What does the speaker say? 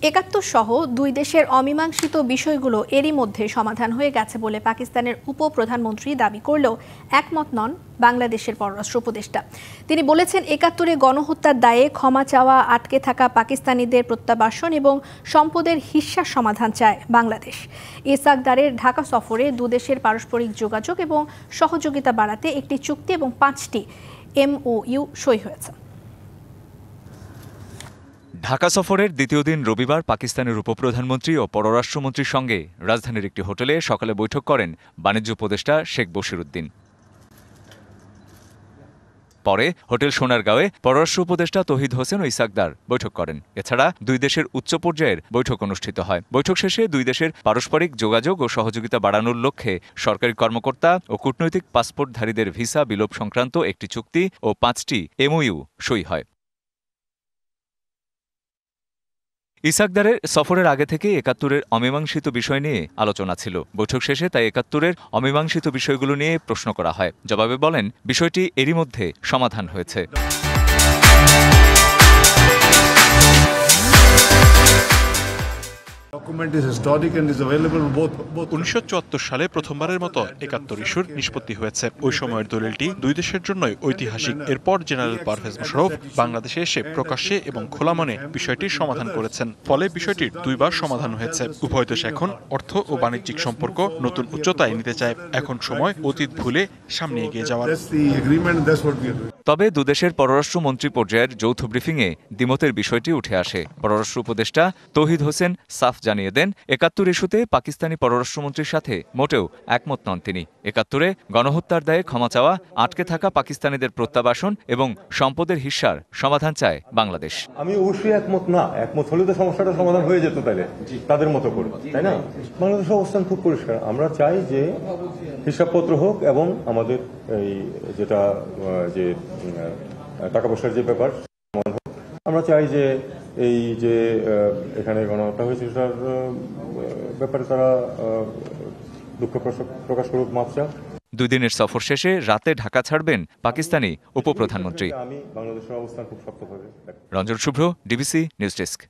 ৭১ সহ দুই দেশের অমীমাংসিত বিষয়গুলো এরই মধ্যে সমাধান হয়ে গেছে বলে পাকিস্তানের উপপ্রধানমন্ত্রী দাবি করলেও একমত নন বাংলাদেশের পররাষ্ট্র উপদেষ্টা। তিনি বলেছেন, ৭১-এ গণহত্যার দায়ে ক্ষমা চাওয়া, আটকে থাকা পাকিস্তানিদের প্রত্যাবাসন এবং সম্পদের হিস্যার সমাধান চায় বাংলাদেশ। ইসাক দারের ঢাকা সফরে দুদেশের পারস্পরিক যোগাযোগ এবং সহযোগিতা বাড়াতে একটি চুক্তি এবং ৫টি MOU সই হয়েছে। ঢাকা সফরের দ্বিতীয় দিন রবিবার পাকিস্তানের উপপ্রধানমন্ত্রী ও পররাষ্ট্রমন্ত্রীর সঙ্গে রাজধানীর একটি হোটেলে সকালে বৈঠক করেন বাণিজ্য উপদেষ্টা শেখ বশির উদ্দিন। পরে হোটেল সোনারগাঁওয়ে পররাষ্ট্র উপদেষ্টা তৌহিদ হোসেন ও ইসাক দার বৈঠক করেন। এছাড়া দুই দেশের উচ্চ পর্যায়ের বৈঠক অনুষ্ঠিত হয়। বৈঠক শেষে দুই দেশের পারস্পরিক যোগাযোগ ও সহযোগিতা বাড়ানোর লক্ষ্যে সরকারি কর্মকর্তা ও কূটনৈতিক পাসপোর্টধারীদের ভিসা বিলোপ সংক্রান্ত একটি চুক্তি ও ৫টি MOU সই হয়। ইসাক দারের সফরের আগে থেকে ৭১-এর অমীমাংসিত বিষয় নিয়ে আলোচনা ছিল। বৈঠক শেষে তাই ৭১-এর অমীমাংসিত বিষয়গুলো নিয়ে প্রশ্ন করা হয়। জবাবে বলেন, বিষয়টি এরই মধ্যে সমাধান হয়েছে। ১৯৭৪ সালে প্রথমবারের মতো ৭১ ইস্যুর নিষ্পত্তি হয়েছে। ওই সময়ের দলিলটি দুই দেশের জন্যই ঐতিহাসিক। এরপর জেনারেল পারভেজ মোশাররফ বাংলাদেশে এসে প্রকাশ্যে এবং খোলা মনে বিষয়টির সমাধান করেছেন। ফলে বিষয়টির দুইবার সমাধান হয়েছে। উভয় দেশ এখন অর্থ ও বাণিজ্যিক সম্পর্ক নতুন উচ্চতায় নিতে চায়। এখন সময় অতীত ভুলে সামনে এগিয়ে যাওয়ার। তবে দুদেশের পররাষ্ট্রমন্ত্রী পর্যায়ের যৌথ ব্রিফিংয়ে দ্বিমতের বিষয়টি উঠে আসে। পররাষ্ট্র উপদেষ্টা তৌহিদ হোসেন সাফ জানিয়ে দেন, ৭১ ইস্যুতে পাকিস্তানি পররাষ্ট্রমন্ত্রীর সাথে মোটেও একমত নন তিনি। ৭১-এ গণহত্যার দায়ে ক্ষমা চাওয়া, আটকে থাকা পাকিস্তানিদের প্রত্যাবাসন এবং সম্পদের হিস্যার সমাধান চায় বাংলাদেশ। আমি অবশ্যই একমত না। একমত হলে তো সমস্যাটা সমাধান হয়ে যেত, তাইলে তাদের মতো করে, তাই না? বাংলাদেশের অবস্থান খুব পরিষ্কার। আমরা চাই যে হিসাবপত্র হোক এবং আমাদের এই যেটা যে টাকা পয়সার যে ব্যাপার আমরা চাই যে এই যে এখানে গণহত্যা হয়েছে সেটার ব্যাপারে তারা দুঃখ প্রকাশ করুক, মাপ চাক। ২ দিনের সফর শেষে রাতে ঢাকা ছাড়বেন পাকিস্তানি উপপ্রধানমন্ত্রী। আমি বাংলাদেশের অবস্থান খুব শক্তভাবে। রঞ্জন শুভ্র, ডিবিসি নিউজ ডেস্ক।